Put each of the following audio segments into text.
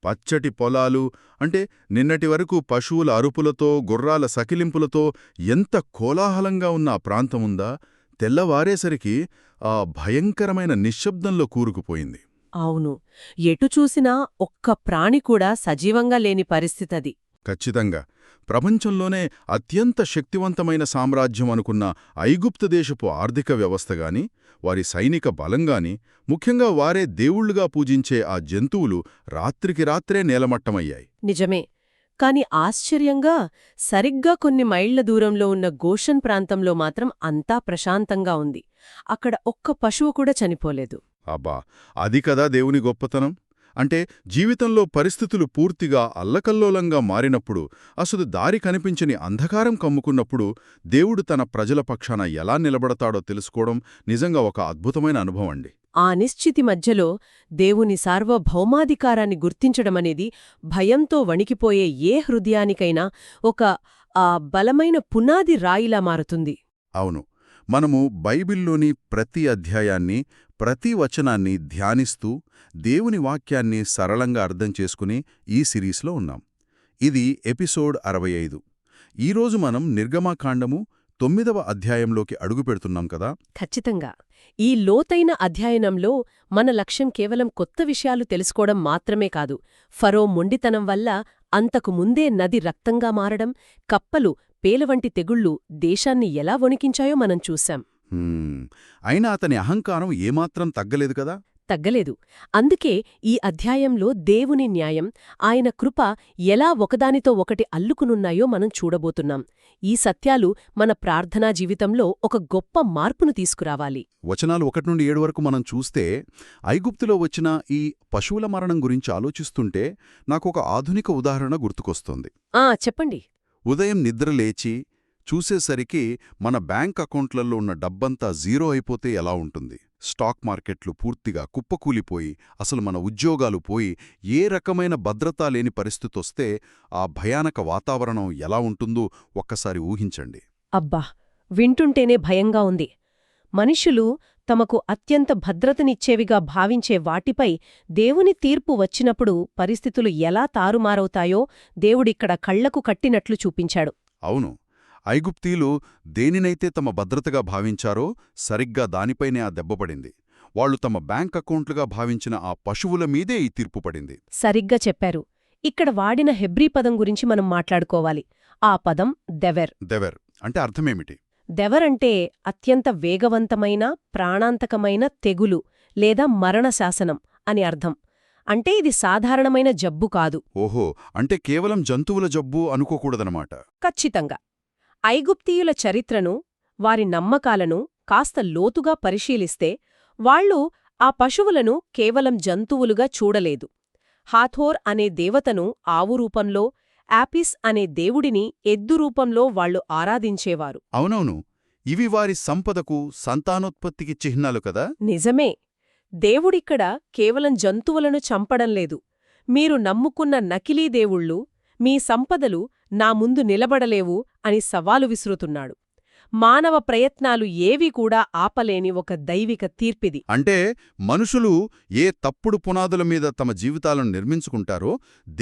పచ్చటి పొలాలు అంటే నిన్నటి వరకు పశువుల అరుపులతో గుర్రాల సకిలింపులతో ఎంత కోలాహలంగా ఉన్న ఆ ప్రాంతముందా తెల్లవారేసరికి ఆ భయంకరమైన నిశ్శబ్దంలో కూరుకుపోయింది. అవును. ఎటు చూసినా ఒక్క ప్రాణి కూడా సజీవంగా లేని పరిస్థితది. ఖచ్చితంగా ప్రపంచంలోనే అత్యంత శక్తివంతమైన సామ్రాజ్యం అనుకున్న ఐగుప్తు దేశపు ఆర్థిక వ్యవస్థగాని వారి సైనిక బలంగాని ముఖ్యంగా వారే దేవుళ్లుగా పూజించే ఆ జంతువులు రాత్రికి రాత్రే నేలమట్టమయ్యాయి. నిజమే. కాని ఆశ్చర్యంగా సరిగ్గా కొన్ని మైళ్ల దూరంలో ఉన్న గోషన్ ప్రాంతంలో మాత్రం అంతా ప్రశాంతంగా ఉంది. అక్కడ ఒక్క పశువు కూడా చనిపోలేదు. అబ్బా, అది కదా దేవుని గొప్పతనం. అంటే జీవితంలో పరిస్థితులు పూర్తిగా అల్లకల్లోలంగా మారినప్పుడు, అసలు దారి కనిపించని అంధకారం కమ్ముకున్నప్పుడు దేవుడు తన ప్రజల పక్షాన ఎలా నిలబడతాడో తెలుసుకోవడం నిజంగా ఒక అద్భుతమైన అనుభవం అండి. ఆ నిశ్చితి మధ్యలో దేవుని సార్వభౌమాధికారాన్ని గుర్తించడమనేది భయంతో వణికిపోయే ఏ హృదయానికైనా ఒక బలమైన పునాది రాయిలా మారుతుంది. అవును, మనము బైబిల్లోని ప్రతి అధ్యాయాన్ని ప్రతి వచనాన్ని ధ్యానిస్తూ దేవుని వాక్యాన్ని సరళంగా అర్థం చేసుకుని ఈ సిరీస్లో ఉన్నాం. ఇది ఎపిసోడ్ 65. ఈరోజు మనం నిర్గమకాండము 9వ అధ్యాయంలోకి అడుగుపెడుతున్నాం కదా. ఖచ్చితంగా. ఈ లోతైన అధ్యయనంలో మన లక్ష్యం కేవలం కొత్త విషయాలు తెలుసుకోవడం మాత్రమే కాదు, ఫరో మొండితనం వల్ల అంతకు ముందే నది రక్తంగా మారడం, కప్పలు పేలవంటి తెగుళ్లు దేశాన్ని ఎలా వణికించాయో మనం చూశాం. అయినా అతని అహంకారం ఏమాత్రం తగ్గలేదు కదా. తగ్గలేదు. అందుకే ఈ అధ్యాయంలో దేవుని న్యాయం, ఆయన కృప ఎలా ఒకదానితో ఒకటి అల్లుకునున్నాయో మనం చూడబోతున్నాం. ఈ సత్యాలు మన ప్రార్థనా జీవితంలో ఒక గొప్ప మార్పును తీసుకురావాలి. వచనాలు 1 నుండి 7 వరకు మనం చూస్తే, ఐగుప్తులో వచ్చిన ఈ పశువుల మరణం గురించి ఆలోచిస్తుంటే నాకొక ఆధునిక ఉదాహరణ గుర్తుకొస్తోంది. చెప్పండి. ఉదయం నిద్రలేచి చూసేసరికి మన బ్యాంక్ అకౌంట్లలో ఉన్న డబ్బంతా జీరో అయిపోతే ఎలా ఉంటుంది? స్టాక్ మార్కెట్లు పూర్తిగా కుప్పకూలిపోయి, అసలు మన ఉద్యోగాలు పోయి, ఏ రకమైన భద్రతా లేని పరిస్థితొస్తే ఆ భయానక వాతావరణం ఎలా ఉంటుందో ఒక్కసారి ఊహించండి. అబ్బా, వింటుంటేనే భయంగా ఉంది. మనుషులు తమకు అత్యంత భద్రతనిచ్చేవిగా భావించే వాటిపై దేవుని తీర్పు వచ్చినప్పుడు పరిస్థితులు ఎలా తారుమారవుతాయో దేవుడిక్కడ కళ్లకు కట్టినట్లు చూపించాడు. అవును, ఐగుప్తీలు దేనినైతే తమ భద్రతగా భావించారో సరిగ్గా దానిపైనే ఆ దెబ్బపడింది. వాళ్లు తమ బ్యాంక్ అకౌంట్లుగా భావించిన ఆ పశువుల మీదే ఈ తీర్పు పడింది. సరిగ్గా చెప్పారు. ఇక్కడ వాడిన హెబ్రీ పదం గురించి మనం మాట్లాడుకోవాలి. ఆ పదం దెవెర్. దెవెర్ అంటే అర్థమేమిటి? దెవరంటే అత్యంత వేగవంతమైన ప్రాణాంతకమైన తెగులు లేదా మరణశాసనం అని అర్థం. అంటే ఇది సాధారణమైన జబ్బు కాదు. ఓహో, అంటే కేవలం జంతువుల జబ్బు అనుకోకూడదనమాట. ఖచ్చితంగా. ఐగుప్తీయుల చరిత్రను, వారి నమ్మకాలను కాస్త లోతుగా పరిశీలిస్తే వాళ్లు ఆ పశువులను కేవలం జంతువులుగా చూడలేదు. హాథోర్ అనే దేవతను ఆవు రూపంలో, యాపిస్ అనే దేవుడిని ఎద్దు రూపంలో వాళ్లు ఆరాధించేవారు. అవునవును, ఇవి వారి సంపదకు, సంతానోత్పత్తికి చిహ్నాలు కదా. నిజమే. దేవుడిక్కడ కేవలం జంతువులను చంపడంలేదు. మీరు నమ్ముకున్న నకిలీ దేవుళ్ళు, మీ సంపదలు నా ముందు నిలబడలేవు అని సవాలు విసురుతున్నాడు. మానవ ప్రయత్నాలు ఏవీ కూడా ఆపలేని ఒక దైవిక తీర్పిది. అంటే మనుషులు ఏ తప్పుడు పునాదుల మీద తమ జీవితాలను నిర్మించుకుంటారో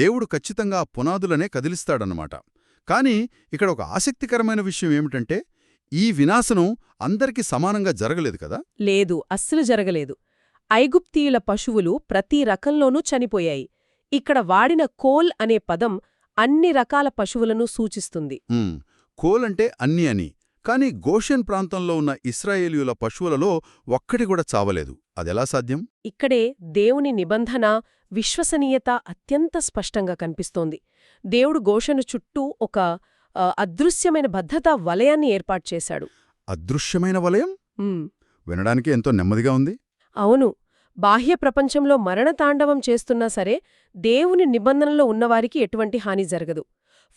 దేవుడు ఖచ్చితంగా ఆ పునాదులనే కదిలిస్తాడన్నమాట. కాని ఇక్కడ ఒక ఆసక్తికరమైన విషయం ఏమిటంటే, ఈ వినాశనం అందరికీ సమానంగా జరగలేదు కదా. లేదు, అస్సలు జరగలేదు. ఐగుప్తీయుల పశువులు ప్రతి రకంలోనూ చనిపోయాయి. ఇక్కడ వాడిన కోల్ అనే పదం అన్ని రకాల పశువులను సూచిస్తుంది. కోల్ అంటే అన్ని అని. కాని గోషెన్ ప్రాంతంలో ఉన్న ఇశ్రాయేలీయుల పశువులలో ఒక్కటి కూడా చావలేదు. అదెలా సాధ్యం? ఇక్కడే దేవుని నిబంధన, విశ్వసనీయత అత్యంత స్పష్టంగా కనిపిస్తోంది. దేవుడు గోషెను చుట్టూ ఒక అదృశ్యమైన భద్రతా వలయాన్ని ఏర్పాటుచేశాడు. అదృశ్యమైన వలయం? వినడానికి ఎంతో నెమ్మదిగా ఉంది. అవును. బాహ్య ప్రపంచంలో మరణతాండవం చేస్తున్నా సరే దేవుని నిబంధనలో ఉన్నవారికి ఎటువంటి హాని జరగదు.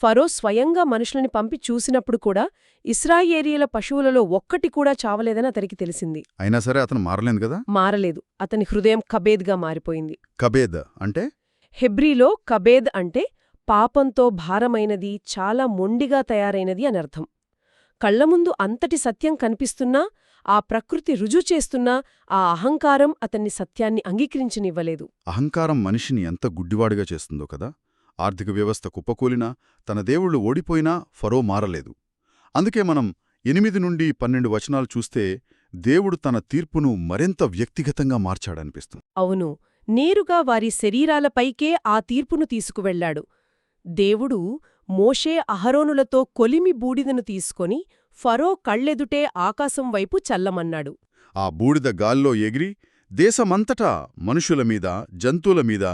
ఫరో స్వయంగా మనుషులని పంపి చూసినప్పుడు కూడా ఇశ్రాయేలీయుల పశువులలో ఒక్కటి కూడా చావలేదని అతనికి తెలిసింది. అయినా సరే అతను మారలేదు కదా. మారలేదు. అతని హృదయం కబేద్గా మారిపోయింది. కబేద్ అంటే? హెబ్రీలో కబేద్ అంటే పాపంతో భారమైనది, చాలా మొండిగా తయారైనది అనర్థం. కళ్లముందు అంతటి సత్యం కనిపిస్తున్నా ఆ ప్రకృతి రుజువు చేస్తున్నా ఆ అహంకారం అతన్ని సత్యాన్ని అంగీకరించనివ్వలేదు. అహంకారం మనిషిని ఎంత గుడ్డివాడిగా చేస్తుందో కదా. ఆర్థిక వ్యవస్థ కుప్పకూలినా, తన దేవుళ్ళు ఓడిపోయినా ఫరో మారలేదు. అందుకే మనం 8-12 వచనాలు చూస్తే దేవుడు తన తీర్పును మరింత వ్యక్తిగతంగా మార్చాడనిపిస్తుంది. అవును, నేరుగా వారి శరీరాలపైకే ఆ తీర్పును తీసుకువెళ్లాడు. దేవుడు మోషే అహరోనులతో కొలిమి బూడిదను తీసుకొని ఫరో కళ్ళెదుటే ఆకాశం వైపు చల్లమన్నాడు. ఆ బూడిద గాల్లో ఎగిరి దేశమంతటా మనుషుల మీద, జంతువుల మీద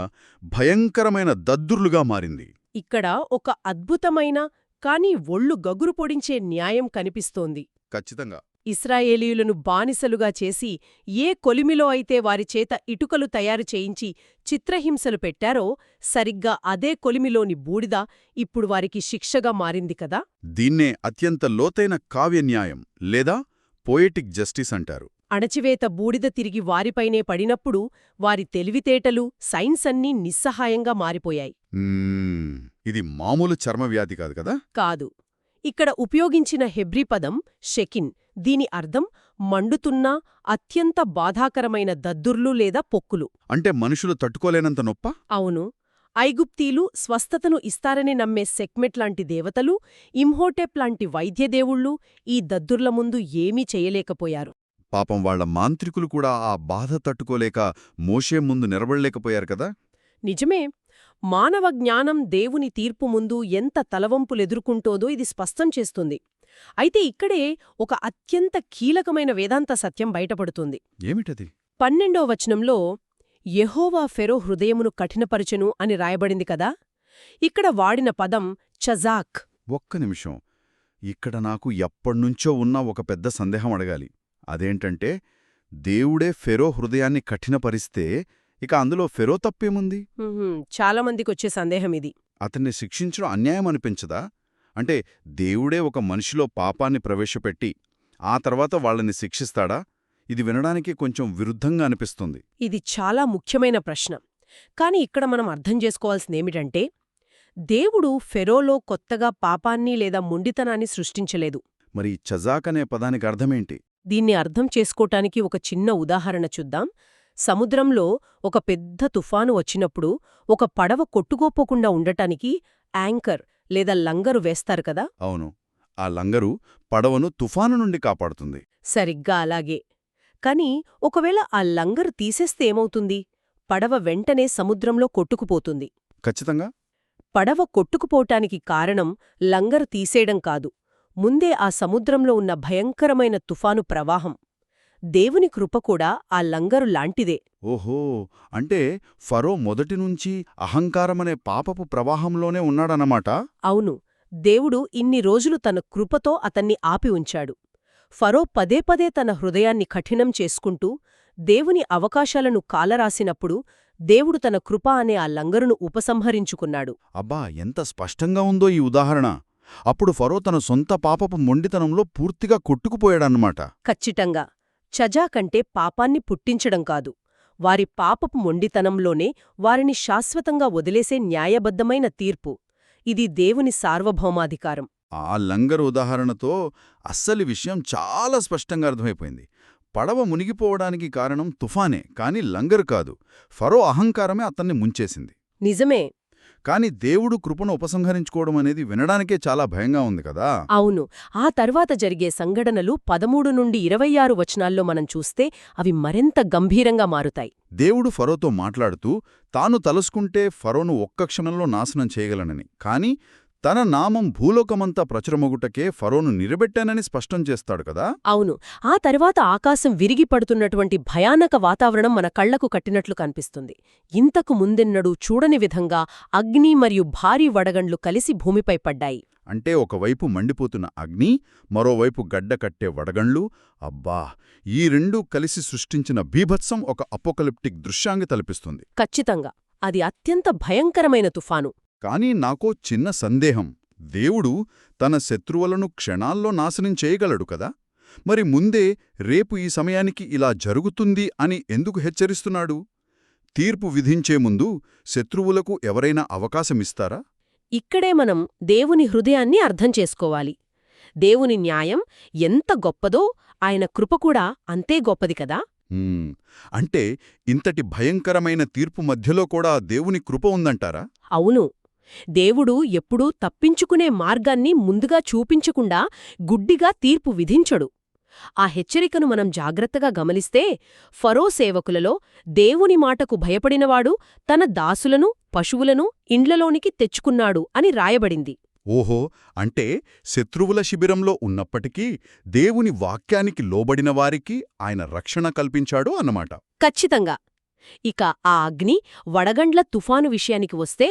భయంకరమైన దద్దుర్లుగా మారింది. ఇక్కడ ఒక అద్భుతమైన కాని ఒళ్ళు గగురు పొడించే న్యాయం కనిపిస్తోంది. ఖచ్చితంగా. ఇశ్రాయేలీయులను బానిసలుగా చేసి ఏ కొలిమిలో అయితే వారిచేత ఇటుకలు తయారు చేయించి చిత్రహింసలు పెట్టారో సరిగ్గా అదే కొలిమిలోని బూడిద ఇప్పుడు వారికి శిక్షగా మారింది కదా. దీన్నే అత్యంత లోతైన కావ్యన్యాయం లేదా పోయెటిక్ జస్టిస్ అంటారు. అణచివేత బూడిద తిరిగి వారిపైనే పడినప్పుడు వారి తెలివితేటలు, సైన్స్ అన్నీ నిస్సహాయంగా మారిపోయాయి. ఇది మామూలు చర్మవ్యాధి కాదు కదా. కాదు. ఇక్కడ ఉపయోగించిన హెబ్రీ పదం షెకిన్. దీని అర్థం మండుతున్న అత్యంత బాధాకరమైన దద్దుర్లు లేదా పొక్కులు. అంటే మనుషులు తట్టుకోలేనంత నొప్ప. అవును. ఐగుప్తీలు స్వస్థతను ఇస్తారని నమ్మే సెక్మెట్ లాంటి దేవతలు, ఇమ్హోటెప్ లాంటి వైద్యదేవుళ్ళు ఈ దద్దుర్ల ముందు ఏమీ చెయ్యలేకపోయారు. పాపం వాళ్ల మాంత్రికులు కూడా ఆ బాధ తట్టుకోలేక మోషే ముందు నిలబడలేకపోయారు కదా. నిజమే. మానవ జ్ఞానం దేవుని తీర్పు ముందు ఎంత తలవంపులెదుర్కొంటోదో ఇది స్పష్టం చేస్తుంది. అయితే ఇక్కడే ఒక అత్యంత కీలకమైన వేదాంత సత్యం బయటపడుతుంది. ఏమిటది? 12వ వచనంలో యెహోవా ఫెరో హృదయమును కఠినపరచెను అని రాయబడింది కదా. ఇక్కడ వాడిన పదం చజాక్. ఒక్క నిమిషం. ఇక్కడ నాకు ఎప్పణ్నుంచో ఉన్న ఒక పెద్ద సందేహం అడగాలి. అదేంటంటే, దేవుడే ఫెరో హృదయాన్ని కఠినపరిస్తే ఇక అందులో ఫెరో తప్పేముంది? చాలామందికొచ్చే సందేహం ఇది. అతన్ని శిక్షించడం అన్యాయం అనిపించదా? అంటే దేవుడే ఒక మనిషిలో పాపాన్ని ప్రవేశపెట్టి ఆ తర్వాత వాళ్ళని శిక్షిస్తాడా? ఇది వినడానికి కొంచెం విరుద్ధంగా అనిపిస్తుంది. ఇది చాలా ముఖ్యమైన ప్రశ్న. కాని ఇక్కడ మనం అర్థం చేసుకోవాల్సిందేమిటంటే, దేవుడు ఫెరోలో కొత్తగా పాపాన్ని లేదా మొండితనాన్ని సృష్టించలేదు. మరి చజాక్ అనే పదానికి అర్థమేంటి? దీన్ని అర్థం చేసుకోటానికి ఒక చిన్న ఉదాహరణ చూద్దాం. సముద్రంలో ఒక పెద్ద తుఫాను వచ్చినప్పుడు ఒక పడవ కొట్టుకోపోకుండా ఉండటానికి యాంకర్ లేదా లంగరు వేస్తారు కదా. అవును. ఆ లంగరు పడవను తుఫాను నుండి కాపాడుతుంది. సరిగ్గా అలాగే. కాని ఒకవేళ ఆ లంగరు తీసేస్తే ఏమవుతుంది? పడవ వెంటనే సముద్రంలో కొట్టుకుపోతుంది. ఖచ్చితంగా. పడవ కొట్టుకుపోటానికి కారణం లంగరు తీసేయడం కాదు, ముందే ఆ సముద్రంలో ఉన్న భయంకరమైన తుఫాను ప్రవాహం. దేవుని కృప కూడా ఆ లంగరు లాంటిదే. ఓహో, అంటే ఫరో మొదటినుంచి అహంకారమనే పాపపు ప్రవాహంలోనే ఉన్నాడన్నమాట. అవును. దేవుడు ఇన్ని రోజులు తన కృపతో అతన్ని ఆపి ఉంచాడు. ఫరో పదే పదే తన హృదయాన్ని కఠినం చేసుకుంటూ దేవుని అవకాశాలను కాలరాసినప్పుడు దేవుడు తన కృప అనే ఆ లంగరును ఉపసంహరించుకున్నాడు. అబ్బా, ఎంత స్పష్టంగా ఉందో ఈ ఉదాహరణ. అప్పుడు ఫరో తన సొంత పాపపు మొండితనంలో పూర్తిగా కొట్టుకుపోయాడన్నమాట. ఖచ్చితంగా. చజాకంటే పాపాన్ని పుట్టించడం కాదు, వారి పాపపు మొండితనంలోనే వారిని శాశ్వతంగా వదిలేసే న్యాయబద్ధమైన తీర్పు. ఇది దేవుని సార్వభౌమాధికారం. ఆ లంగరు ఉదాహరణతో అస్సలి విషయం చాలా స్పష్టంగా అర్థమైపోయింది. పడవ మునిగిపోవడానికి కారణం తుఫానే, కాని లంగరు కాదు. ఫరో అహంకారమే అతన్ని ముంచేసింది. నిజమే. కాని దేవుడు కృపను ఉపసంహరించుకోవడం అనేది వినడానికే చాలా భయంగా ఉంది కదా. అవును. ఆ తర్వాత జరిగే సంఘటనలు 13 నుండి 26 వచనాల్లో మనం చూస్తే అవి మరింత గంభీరంగా మారుతాయి. దేవుడు ఫరోతో మాట్లాడుతూ తాను తలుసుకుంటే ఫరోను ఒక్క క్షణంలో నాశనం చేయగలనని, కాని తన నామం భూలోకమంతా ప్రచురమొగుటకే ఫరోను నిలబెట్టానని స్పష్టం చేస్తాడు కదా. అవును. ఆ తర్వాత ఆకాశం విరిగి పడుతున్నటువంటి భయానక వాతావరణం మన కళ్లకు కట్టినట్లు కనిపిస్తుంది. ఇంతకు ముందెన్నడూ చూడని విధంగా అగ్ని మరియు భారీ వడగండ్లు కలిసి భూమిపై పడ్డాయి. అంటే ఒకవైపు మండిపోతున్న అగ్ని, మరోవైపు గడ్డ కట్టే వడగండ్లు. అబ్బా, ఈ రెండూ కలిసి సృష్టించిన బీభత్సం ఒక అపోకలిప్టిక్ దృశ్యాన్ని తలపిస్తుంది. ఖచ్చితంగా. అది అత్యంత భయంకరమైన తుఫాను. కానీ నాకో చిన్న సందేహం. దేవుడు తన శత్రువులను క్షణాల్లో నాశనం చేయగలడు కదా. మరి ముందే రేపు ఈ సమయానికి ఇలా జరుగుతుంది అని ఎందుకు హెచ్చరిస్తున్నాడు? తీర్పు విధించే ముందు శత్రువులకు ఎవరైనా అవకాశమిస్తారా? ఇక్కడే మనం దేవుని హృదయాన్ని అర్థం చేసుకోవాలి. దేవుని న్యాయం ఎంత గొప్పదో ఆయన కృప కూడా అంతే గొప్పది కదా. అంటే ఇంతటి భయంకరమైన తీర్పు మధ్యలో కూడా దేవుని కృప ఉందంటారా? అవును. దేవుడు ఎప్పుడూ తప్పించుకునే మార్గాన్ని ముందుగా చూపించకుండా గుడ్డిగా తీర్పు విధించడు. ఆ హెచ్చరికను మనం జాగ్రత్తగా గమనిస్తే ఫరో సేవకులలో దేవుని మాటకు భయపడినవాడు తన దాసులను పశువులను ఇండ్లలోనికి తెచ్చుకున్నాడు అని రాయబడింది. ఓహో, అంటే శత్రువుల శిబిరంలో ఉన్నప్పటికీ దేవుని వాక్యానికి లోబడిన వారికి ఆయన రక్షణ కల్పించాడు అన్నమాట. ఖచ్చితంగా. ఇక ఆ అగ్ని వడగండ్ల తుఫాను విషయానికి వస్తే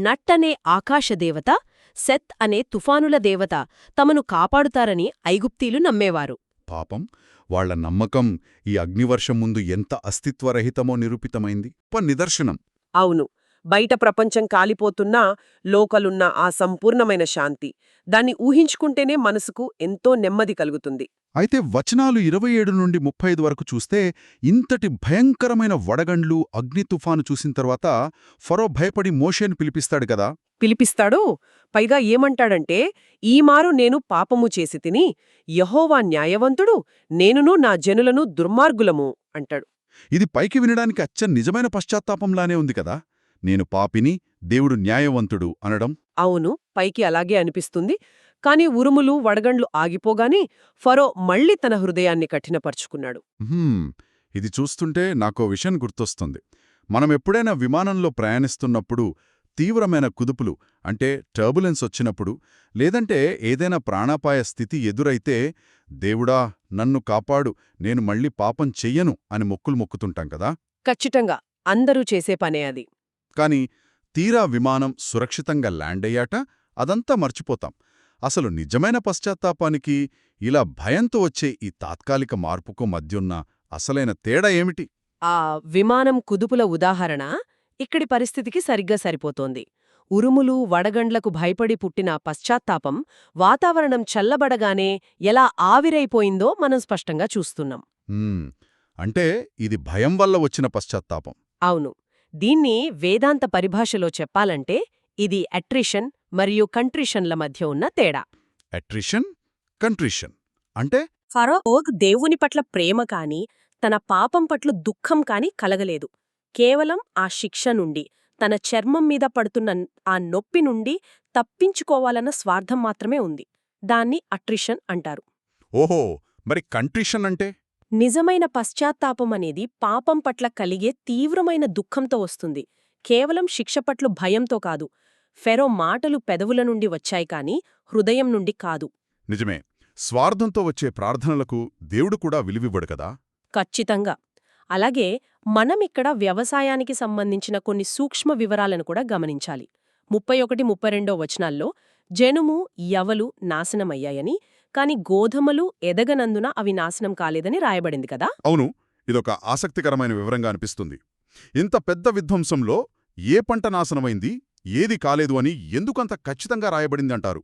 నట్టనే ఆకాశదేవత, సెత్ అనే తుఫానుల దేవత తమను కాపాడుతారని ఐగుప్తీలు నమ్మేవారు. పాపం, వాళ్ల నమ్మకం ఈ అగ్నివర్షం ముందు ఎంత అస్తిత్వరహితమో నిరూపితమైంది. నిదర్శనం. అవును. బయట ప్రపంచం కాలిపోతున్నా లోకలున్న ఆ సంపూర్ణమైన శాంతి, దాన్ని ఊహించుకుంటేనే మనసుకు ఎంతో నెమ్మది కలుగుతుంది. అయితే వచనాలు 27 నుండి 35 వరకు చూస్తే ఇంతటి భయంకరమైన వడగండ్లు అగ్ని తుఫాను చూసిన తర్వాత ఫరో భయపడి మోషేను పిలిపిస్తాడు కదా. పిలిపిస్తాడు. పైగా ఏమంటాడంటే, ఈమారు నేను పాపము చేసి తిని యెహోవా న్యాయవంతుడు, నేనును నా జనులను దుర్మార్గులము అంటాడు. ఇది పైకి వినడానికి అచ్చ నిజమైన పశ్చాత్తాపంలానే ఉంది కదా. నేను పాపిని, దేవుడు న్యాయవంతుడు అనడం. అవును, పైకి అలాగే అనిపిస్తుంది. కాని ఉరుములు వడగండ్లు ఆగిపోగానే ఫరో మళ్ళీ తన హృదయాన్ని కఠినపరుచుకున్నాడు. ఇది చూస్తుంటే నాకో విషయం గుర్తొస్తుంది. మనమెప్పుడైనా విమానంలో ప్రయాణిస్తున్నప్పుడు తీవ్రమైన కుదుపులు అంటే టర్బులెన్స్ వచ్చినప్పుడు, లేదంటే ఏదైనా ప్రాణాపాయ స్థితి ఎదురైతే దేవుడా నన్ను కాపాడు, నేను మళ్ళీ పాపం చెయ్యను అని మొక్కులు మొక్కుతుంటాం కదా. ఖచ్చితంగా అందరూ చేసే పనే అది. కాని తీరా విమానం సురక్షితంగా ల్యాండ్ అయ్యాట అదంతా మర్చిపోతాం. అసలు నిజమైన పశ్చాత్తాపానికి ఇలా భయంతో వచ్చే ఈ తాత్కాలిక మార్పుకు మధ్యున్న అసలైన తేడా ఏమిటి? ఆ విమానం కుదుపుల ఉదాహరణ ఇక్కడి పరిస్థితికి సరిగ్గా సరిపోతోంది. ఉరుములు వడగండ్లకు భయపడి పుట్టిన పశ్చాత్తాపం వాతావరణం చల్లబడగానే ఎలా ఆవిరైపోయిందో మనం స్పష్టంగా చూస్తున్నాం. అంటే ఇది భయం వల్ల వచ్చిన పశ్చాత్తాపం. అవును. దీన్ని వేదాంత పరిభాషలో చెప్పాలంటే ఇది అట్రిషన్ మరియు కంట్రిషన్ల మధ్య ఉన్న తేడా. అట్రిషన్, కంట్రిషన్ అంటే ఫరోకు దేవుని పట్ల ప్రేమ కాని తన పాపం పట్ల దుఃఖం కాని కలగలేదు. కేవలం ఆ శిక్ష నుండి, తన చర్మం మీద పడుతున్న ఆ నొప్పి నుండి తప్పించుకోవాలన్న స్వార్థం మాత్రమే ఉంది. దాన్ని అట్రిషన్ అంటారు. ఓహో, మరి కంట్రిషన్ అంటే? నిజమైన పశ్చాత్తాపం అనేది పాపం పట్ల కలిగే తీవ్రమైన దుఃఖంతో వస్తుంది. కేవలం శిక్ష పట్ల భయంతో కాదు. ఫెరో మాటలు పెదవుల నుండి వచ్చాయి కాని హృదయం నుండి కాదు. నిజమే. స్వార్థంతో వచ్చే ప్రార్థనలకు దేవుడు కూడా విలువివ్వడు కదా. ఖచ్చితంగా. అలాగే మనమిక్కడ వ్యవసాయానికి సంబంధించిన కొన్ని సూక్ష్మ వివరాలను కూడా గమనించాలి. 31-32 వచనాల్లో జనుము యవలు నాశనమయ్యాయని, కాని గోధుమలు ఎదగనందున అవి నాశనం కాలేదని రాయబడింది కదా. అవును, ఇదొక ఆసక్తికరమైన వివరంగా అనిపిస్తుంది. ఇంత పెద్ద విధ్వంసంలో ఏ పంట నాశనమైంది, ఏది కాలేదు అని ఎందుకంత ఖచ్చితంగా రాయబడింది అంటారు?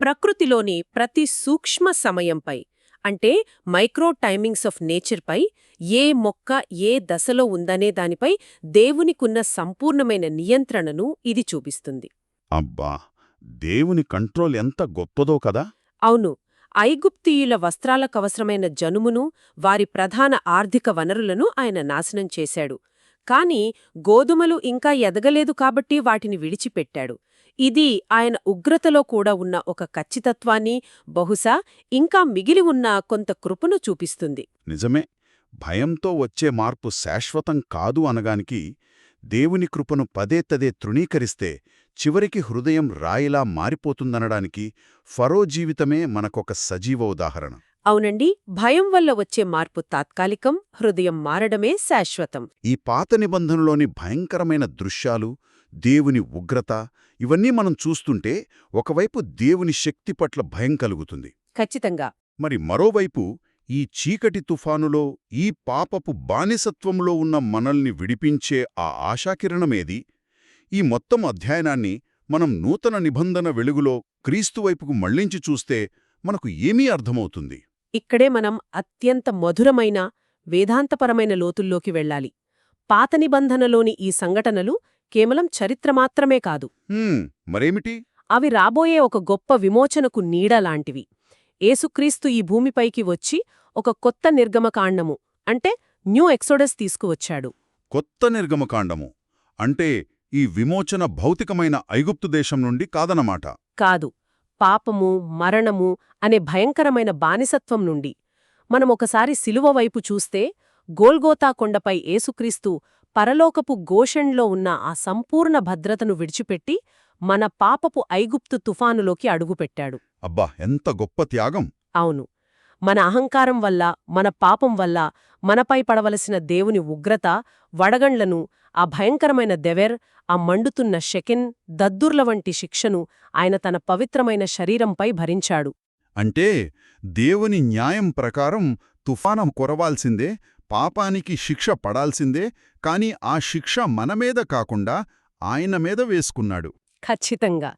ప్రకృతిలోని ప్రతి సూక్ష్మ సమయంపై, అంటే మైక్రో టైమింగ్స్ ఆఫ్ నేచర్పై, ఏ మొక్క ఏ దశలో ఉందనే దానిపై దేవునికున్న సంపూర్ణమైన నియంత్రణను ఇది చూపిస్తుంది. అబ్బా, దేవుని కంట్రోల్ ఎంత గొప్పదో కదా. అవును. ఐగుప్తీయుల వస్త్రాలకవసరమైన జనుమును, వారి ప్రధాన ఆర్థిక వనరులను ఆయన నాశనం చేశాడు. కాని గోధుమలు ఇంకా ఎదగలేదు కాబట్టి వాటిని విడిచిపెట్టాడు. ఇది ఆయన ఉగ్రతలో కూడా ఉన్న ఒక ఖచ్చితత్వాన్ని, బహుశా ఇంకా మిగిలి ఉన్న కొంత కృపను చూపిస్తుంది. నిజమే. భయంతో వచ్చే మార్పు శాశ్వతం కాదు అనగానికి దేవుని కృపను పదేతదే తృణీకరిస్తే చివరికి హృదయం రాయిలా మారిపోతుందనడానికి ఫరో జీవితమే మనకొక సజీవ ఉదాహరణ. అవునండి. భయం వల్ల వచ్చే మార్పు తాత్కాలికం, హృదయం మారడమే శాశ్వతం. ఈ పాత నిబంధనలోని భయంకరమైన దృశ్యాలు, దేవుని ఉగ్రత, ఇవన్నీ మనం చూస్తుంటే ఒకవైపు దేవుని శక్తి పట్ల భయం కలుగుతుంది. ఖచ్చితంగా. మరి మరోవైపు ఈ చీకటి తుఫానులో, ఈ పాపపు బానిసత్వంలో ఉన్న మనల్ని విడిపించే ఆ ఆశాకిరణమేది? ఈ మొత్తం అధ్యయనాన్ని మనం నూతన నిబంధన వెలుగులో క్రీస్తువైపుకు మళ్లించి చూస్తే మనకు ఏమీ అర్థమవుతుంది? ఇక్కడే మనం అత్యంత మధురమైన, వేదాంతపరమైన లోతుల్లోకి వెళ్ళాలి. పాత నిబంధనలోని ఈ సంఘటనలు కేవలం చరిత్ర మాత్రమే కాదు. మరేమిటి? అవి రాబోయే ఒక గొప్ప విమోచనకు నీడలాంటివి. యేసుక్రీస్తు ఈ భూమిపైకి వచ్చి ఒక కొత్త నిర్గమకాండము అంటే న్యూ ఎక్సోడస్ తీసుకువచ్చాడు. కొత్త నిర్గమకాండము అంటే ఈ విమోచన భౌతికమైన ఐగుప్తు దేశం నుండి కాదనమాట. కాదు, పాపము, మరణము అనే భయంకరమైన బానిసత్వం నుండి. మనమొకసారి శిలువ వైపు చూస్తే గోల్గోతా కొండపై యేసుక్రీస్తు పరలోకపు గోషణ్లో ఉన్న ఆ సంపూర్ణ భద్రతను విడిచిపెట్టి మన పాపపు ఐగుప్తు తుఫానులోకి అడుగుపెట్టాడు. అబ్బా, ఎంత గొప్ప త్యాగం! అవును, మన అహంకారం వల్ల, మన పాపం వల్ల మనపై పడవలసిన దేవుని ఉగ్రత, వడగండ్లను, ఆ భయంకరమైన దెవెర్, ఆ మండుతున్న షెకెన్, దద్దుర్ల వంటి శిక్షను ఆయన తన పవిత్రమైన శరీరంపై భరించాడు. అంటే దేవుని న్యాయం ప్రకారం తుఫానం కురవాల్సిందే, పాపానికి శిక్ష పడాల్సిందే, కాని ఆ శిక్ష మనమీద కాకుండా ఆయన మీద వేసుకున్నాడు. ఖచ్చితంగా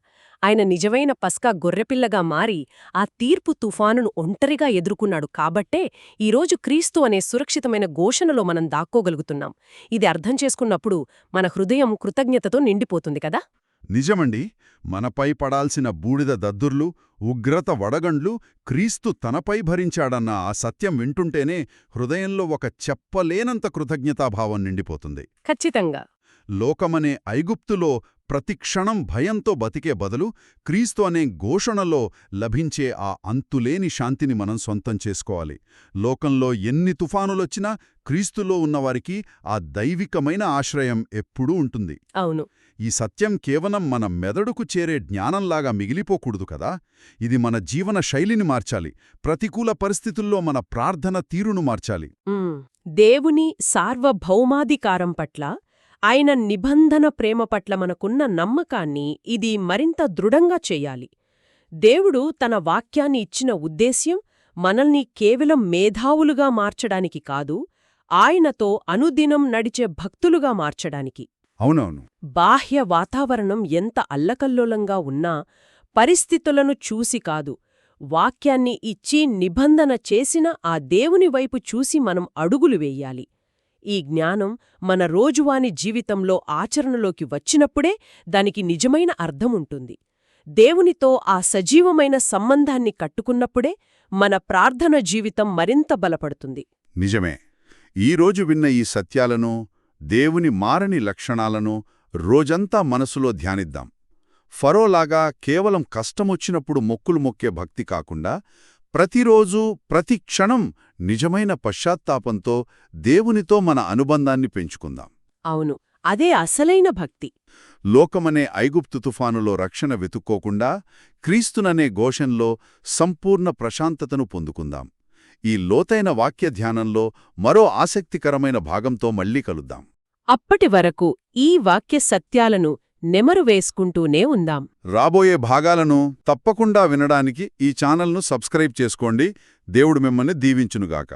ఆయన నిజమైన పస్కా గొర్రెపిల్లగా మారి ఆ తీర్పు తుఫానును ఒంటరిగా ఎదుర్కొన్నాడు కాబట్టే ఈరోజు క్రీస్తు అనే సురక్షితమైన ఘోషణలో మనం దాక్కోగలుగుతున్నాం. ఇది అర్థం చేసుకున్నప్పుడు మన హృదయం కృతజ్ఞతతో నిండిపోతుంది కదా. నిజమండి, మనపై పడాల్సిన బూడిద దద్దుర్లు, ఉగ్రత వడగండ్లు క్రీస్తు తనపై భరించాడన్న ఆ సత్యం వింటుంటేనే హృదయంలో ఒక చెప్పలేనంత కృతజ్ఞతాభావం నిండిపోతుంది. ఖచ్చితంగా లోకమనే ఐగుప్తులో ప్రతిక్షణం భయంతో బతికే బదులు క్రీస్తు అనే ఘోషణలో లభించే ఆ అంతులేని శాంతిని మనం సొంతం చేసుకోవాలి. లోకంలో ఎన్ని తుఫానులొచ్చినా క్రీస్తులో ఉన్నవారికి ఆ దైవికమైన ఆశ్రయం ఎప్పుడూ ఉంటుంది. అవును, ఈ సత్యం కేవలం మన మెదడుకు చేరే జ్ఞానంలాగా మిగిలిపోకూడదు కదా. ఇది మన జీవన శైలిని మార్చాలి, ప్రతికూల పరిస్థితుల్లో మన ప్రార్థన తీరును మార్చాలి. దేవుని సార్వభౌమాధికారం పట్ల, ఆయన నిబంధన ప్రేమ పట్ల మనకున్న నమ్మకాన్ని ఇది మరింత దృఢంగా చెయ్యాలి. దేవుడు తన వాక్యాన్ని ఇచ్చిన ఉద్దేశ్యం మనల్ని కేవలం మేధావులుగా మార్చడానికి కాదు, ఆయనతో అనుదినం నడిచే భక్తులుగా మార్చడానికి. అవునవును. బాహ్య వాతావరణం ఎంత అల్లకల్లోలంగా ఉన్నా పరిస్థితులను చూసి కాదు, వాక్యాన్ని ఇచ్చి నిబంధన చేసిన ఆ దేవుని వైపు చూసి మనం అడుగులు వేయాలి. ఈ జ్ఞానం మన రోజువారీ జీవితంలో ఆచరణలోకి వచ్చినప్పుడే దానికి నిజమైన అర్థముంటుంది. దేవునితో ఆ సజీవమైన సంబంధాన్ని కట్టుకున్నప్పుడే మన ప్రార్థన జీవితం మరింత బలపడుతుంది. నిజమే. ఈరోజు విన్న ఈ సత్యాలను, దేవుని మారని లక్షణాలను రోజంతా మనసులో ధ్యానిద్దాం. ఫరోలాగా కేవలం కష్టమొచ్చినప్పుడు మొక్కులు మొక్కే భక్తి కాకుండా ప్రతిరోజూ ప్రతి క్షణం నిజమైన పశ్చాత్తాపంతో దేవునితో మన అనుబంధాన్ని పెంచుకుందాం. అవును, అదే అసలైన భక్తి. లోకమనే ఐగుప్తు తుఫానులో రక్షణ వెతుక్కోకుండా క్రీస్తుననే ఘోషంలో సంపూర్ణ ప్రశాంతతను పొందుకుందాం. ఈ లోతైన వాక్య ధ్యానంలో మరో ఆసక్తికరమైన భాగంతో మళ్ళీ కలుద్దాం. అప్పటి వరకు ఈ వాక్య సత్యాలను నెమరు వేసుకుంటూనే ఉందాం. రాబోయే భాగాలను తప్పకుండా వినడానికి ఈ ఛానల్ను సబ్స్క్రైబ్ చేసుకోండి. దేవుడు మిమ్మల్ని దీవించునుగాక.